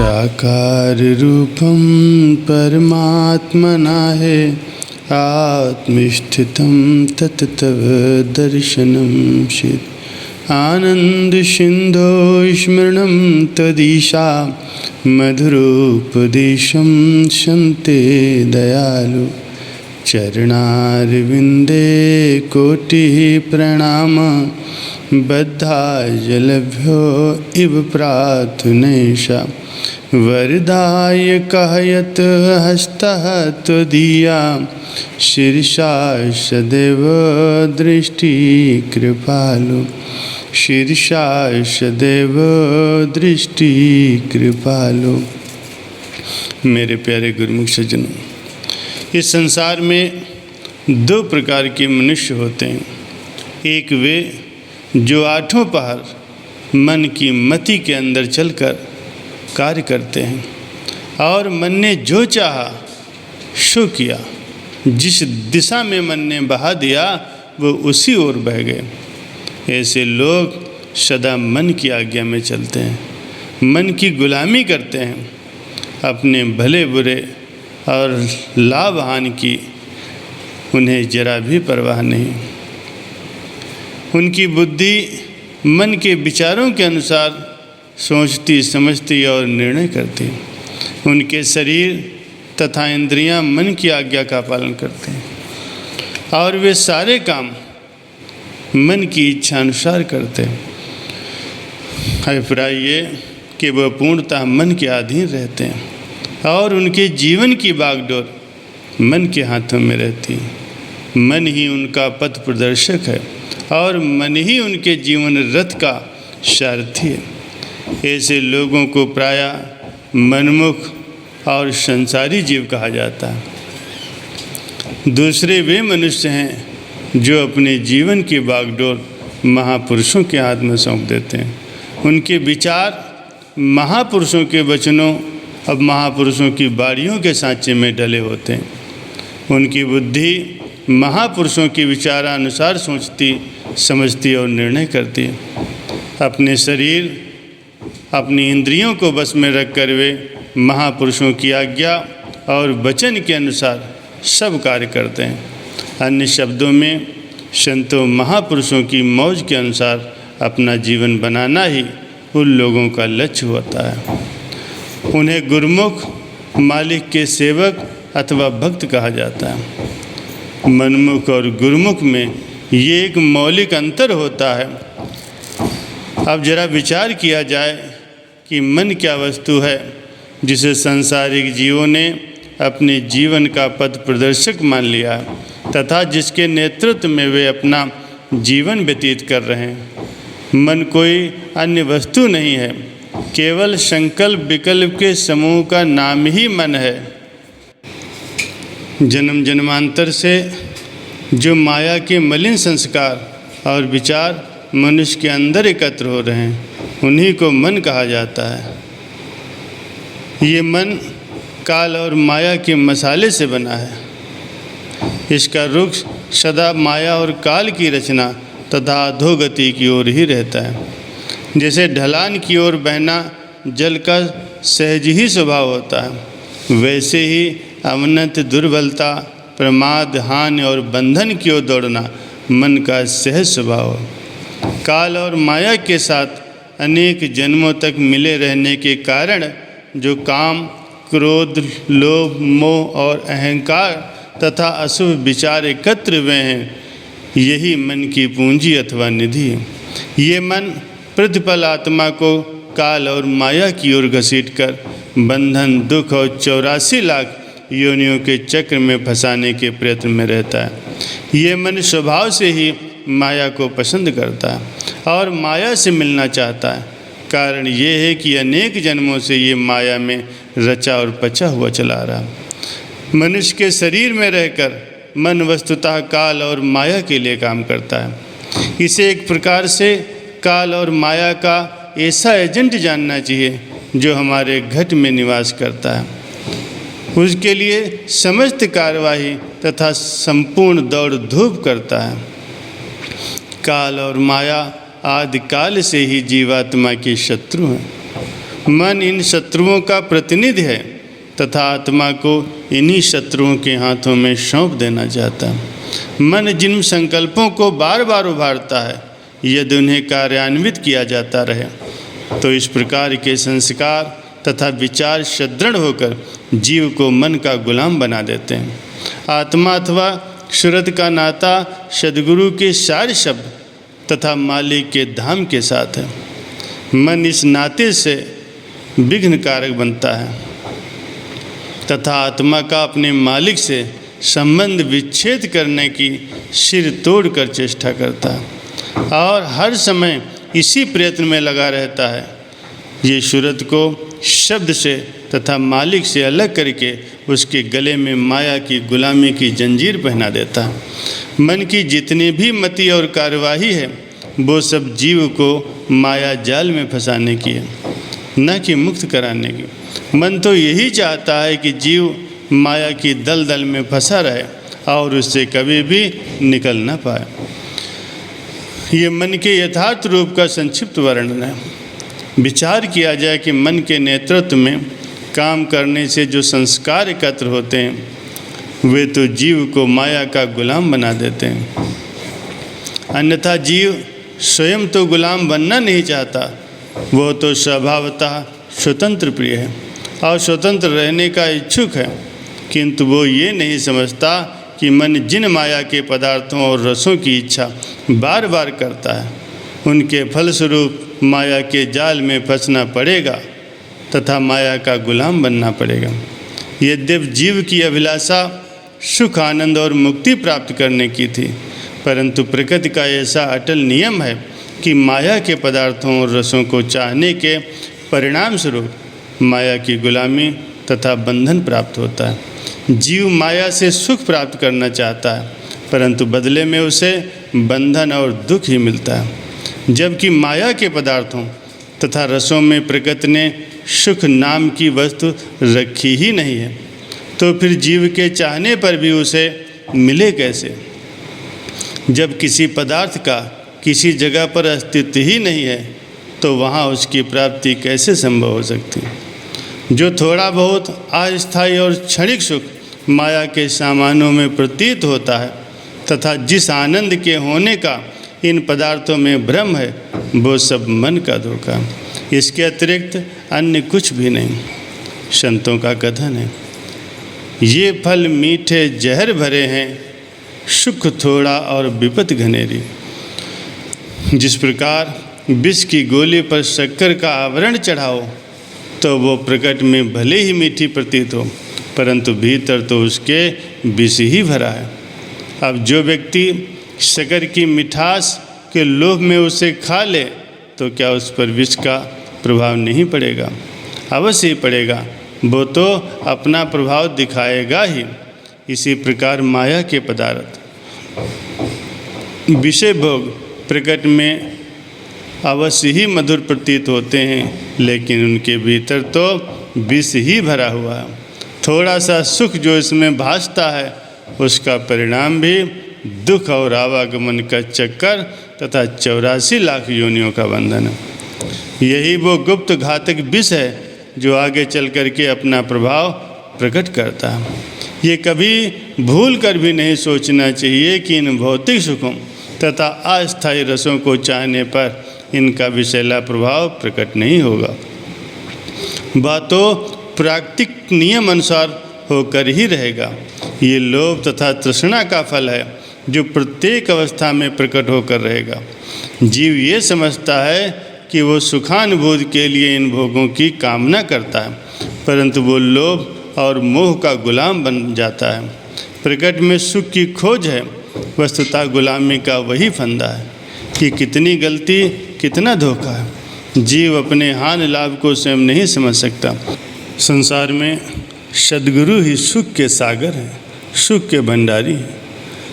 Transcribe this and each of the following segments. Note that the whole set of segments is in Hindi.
साकार रूपं परमात्मना है आत्मस्थितं तत् तव दर्शनं सिद्ध आनंद सिंधो स्मरणं तदीशा मधुरोपदेशं शन्ते दयालु चरणारविंदे कोटिः प्रणाम बद्धाजलभ्यो इव प्रार्थनेशा वरदाय कहयत हस्तः त्वदीया शीर्षा सदैव दृष्टि कृपालु शीर्षा सदैव दृष्टि कृपालु। मेरे प्यारे गुरुमुख सज्जनों, इस संसार में दो प्रकार के मनुष्य होते हैं। एक वे जो आठों पहर मन की मति के अंदर चलकर कार्य करते हैं और मन ने जो चाहा सो किया, जिस दिशा में मन ने बहा दिया वो उसी ओर बह गए। ऐसे लोग सदा मन की आज्ञा में चलते हैं, मन की गुलामी करते हैं, अपने भले बुरे और लाभ हानि की उन्हें जरा भी परवाह नहीं। उनकी बुद्धि मन के विचारों के अनुसार सोचती समझती और निर्णय करती। उनके शरीर तथा इंद्रियां मन की आज्ञा का पालन करते हैं और वे सारे काम मन की इच्छा अनुसार करते हैं। अभिप्राय ये कि वह पूर्णतः मन के अधीन रहते हैं और उनके जीवन की बागडोर मन के हाथों में रहती है। मन ही उनका पथ प्रदर्शक है और मन ही उनके जीवन रथ का सारथी है। ऐसे लोगों को प्रायः मनमुख और संसारी जीव कहा जाता है। दूसरे वे मनुष्य हैं जो अपने जीवन की बागडोर महापुरुषों के हाथ में सौंप देते हैं। उनके विचार महापुरुषों के वचनों अब महापुरुषों की बाणियों के सांचे में डले होते हैं। उनकी बुद्धि महापुरुषों के विचारानुसार सोचती समझती और निर्णय करती है। अपने शरीर अपनी इंद्रियों को बस में रखकर वे महापुरुषों की आज्ञा और वचन के अनुसार सब कार्य करते हैं। अन्य शब्दों में संतों महापुरुषों की मौज के अनुसार अपना जीवन बनाना ही उन लोगों का लक्ष्य होता है। उन्हें गुरुमुख, मालिक के सेवक अथवा भक्त कहा जाता है। मनमुख और गुरुमुख में ये एक मौलिक अंतर होता है। अब जरा विचार किया जाए कि मन क्या वस्तु है जिसे सांसारिक जीवों ने अपने जीवन का पथ प्रदर्शक मान लिया है तथा जिसके नेतृत्व में वे अपना जीवन व्यतीत कर रहे हैं। मन कोई अन्य वस्तु नहीं है, केवल संकल्प विकल्प के समूह का नाम ही मन है। जन्म जन्मांतर से जो माया के मलिन संस्कार और विचार मनुष्य के अंदर एकत्र हो रहे हैं उन्हीं को मन कहा जाता है। ये मन काल और माया के मसाले से बना है। इसका रुख सदा माया और काल की रचना तथा अधोगति की ओर ही रहता है। जैसे ढलान की ओर बहना जल का सहज ही स्वभाव होता है, वैसे ही अवनत दुर्बलता प्रमाद हानि और बंधन की ओर दौड़ना मन का सहज स्वभाव है। काल और माया के साथ अनेक जन्मों तक मिले रहने के कारण जो काम, क्रोध, लोभ, मोह और अहंकार तथा अशुभ विचार एकत्र हुए हैं, यही मन की पूंजी अथवा निधि है। ये मन प्रतिपल आत्मा को काल और माया की ओर घसीटकर बंधन, दुख और 84 लाख योनियों के चक्र में फंसाने के प्रयत्न में रहता है। ये मन स्वभाव से ही माया को पसंद करता है और माया से मिलना चाहता है। कारण ये है कि अनेक जन्मों से ये माया में रचा और पचा हुआ चला रहा। मनुष्य के शरीर में रहकर मन वस्तुतः काल और माया के लिए काम करता है। इसे एक प्रकार से काल और माया का ऐसा एजेंट जानना चाहिए जो हमारे घट में निवास करता है। उसके लिए समस्त कार्यवाही तथा संपूर्ण दौड़ धूप करता है। काल और माया आदि काल से ही जीवात्मा के शत्रु हैं। मन इन शत्रुओं का प्रतिनिधि है तथा आत्मा को इन्हीं शत्रुओं के हाथों में सौंप देना चाहता है। मन जिन संकल्पों को बार बार उभारता है, यदि उन्हें कार्यान्वित किया जाता रहे तो इस प्रकार के संस्कार तथा विचार सुदृढ़ होकर जीव को मन का गुलाम बना देते हैं। आत्मा अथवा सूरत का नाता सद्गुरु के सारे शब्द तथा मालिक के धाम के साथ है। मन इस नाते से विघ्न कारक बनता है तथा आत्मा का अपने मालिक से संबंध विच्छेद करने की सिर तोड़कर चेष्टा करता है और हर समय इसी प्रयत्न में लगा रहता है। ये सूरत को शब्द से तथा मालिक से अलग करके उसके गले में माया की गुलामी की जंजीर पहना देता है। मन की जितनी भी मति और कार्यवाही है वो सब जीव को माया जाल में फंसाने की है, न कि मुक्त कराने की। मन तो यही चाहता है कि जीव माया की दलदल में फंसा रहे और उससे कभी भी निकल न पाए। ये मन के यथार्थ रूप का संक्षिप्त वर्णन है। विचार किया जाए कि मन के नेतृत्व में काम करने से जो संस्कार एकत्र होते हैं वे तो जीव को माया का गुलाम बना देते हैं। अन्यथा जीव स्वयं तो गुलाम बनना नहीं चाहता, वो तो स्वभावतः स्वतंत्र प्रिय है और स्वतंत्र रहने का इच्छुक है, किंतु वो ये नहीं समझता कि मन जिन माया के पदार्थों और रसों की इच्छा बार बार करता है उनके फलस्वरूप माया के जाल में फंसना पड़ेगा तथा माया का गुलाम बनना पड़ेगा। यद्यपि जीव की अभिलाषा सुख आनंद और मुक्ति प्राप्त करने की थी, परंतु प्रकृति का ऐसा अटल नियम है कि माया के पदार्थों और रसों को चाहने के परिणाम स्वरूप माया की गुलामी तथा बंधन प्राप्त होता है। जीव माया से सुख प्राप्त करना चाहता है, परंतु बदले में उसे बंधन और दुख ही मिलता है। जबकि माया के पदार्थों तथा रसों में प्रकृति ने सुख नाम की वस्तु रखी ही नहीं है, तो फिर जीव के चाहने पर भी उसे मिले कैसे? जब किसी पदार्थ का किसी जगह पर अस्तित्व ही नहीं है तो वहाँ उसकी प्राप्ति कैसे संभव हो सकती है? जो थोड़ा बहुत अस्थायी और क्षणिक सुख माया के सामानों में प्रतीत होता है तथा जिस आनंद के होने का इन पदार्थों में भ्रम है वो सब मन का धोखा, इसके अतिरिक्त अन्य कुछ भी नहीं। संतों का कथन है, ये फल मीठे जहर भरे हैं, सुख थोड़ा और विपत घनेरी। जिस प्रकार विष की गोली पर शक्कर का आवरण चढ़ाओ तो वो प्रकट में भले ही मीठी प्रतीत हो, परंतु भीतर तो उसके विष ही भरा है। अब जो व्यक्ति शक्कर की मिठास के लोभ में उसे खा ले तो क्या उस पर विष का प्रभाव नहीं पड़ेगा? अवश्य ही पड़ेगा, वो तो अपना प्रभाव दिखाएगा ही। इसी प्रकार माया के पदार्थ विषय भोग प्रकट में अवश्य ही मधुर प्रतीत होते हैं, लेकिन उनके भीतर तो विष ही भरा हुआ है। थोड़ा सा सुख जो इसमें भासता है उसका परिणाम भी दुख और आवागमन का चक्कर तथा 84 लाख योनियों का बंधन है। यही वो गुप्त घातक विष है जो आगे चल कर के अपना प्रभाव प्रकट करता है। ये कभी भूल कर भी नहीं सोचना चाहिए कि इन भौतिक सुखों तथा अस्थायी रसों को चाहने पर इनका विषैला प्रभाव प्रकट नहीं होगा। वह तो प्राकृतिक नियम अनुसार होकर ही रहेगा। ये लोभ तथा तृष्णा का फल है जो प्रत्येक अवस्था में प्रकट होकर रहेगा। जीव ये समझता है कि वो सुखानुभूति के लिए इन भोगों की कामना करता है, परंतु वो लोभ और मोह का गुलाम बन जाता है। प्रकट में सुख की खोज है, वस्तुतः गुलामी का वही फंदा है कि कितनी गलती कितना धोखा है। जीव अपने हानि लाभ को स्वयं नहीं समझ सकता। संसार में सद्गुरु ही सुख के सागर हैं, सुख के भंडारी हैं।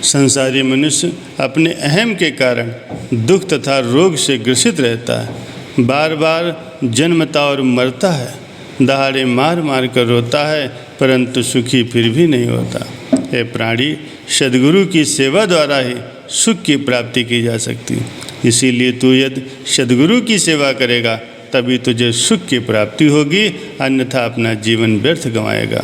संसारी मनुष्य अपने अहम के कारण दुख तथा रोग से ग्रसित रहता है, बार बार जन्मता और मरता है, दहाड़े मार मार कर रोता है, परंतु सुखी फिर भी नहीं होता। ये प्राणी सद्गुरु की सेवा द्वारा ही सुख की प्राप्ति की जा सकती है। इसीलिए तू यदि सद्गुरु की सेवा करेगा तभी तुझे सुख की प्राप्ति होगी, अन्यथा अपना जीवन व्यर्थ गंवाएगा।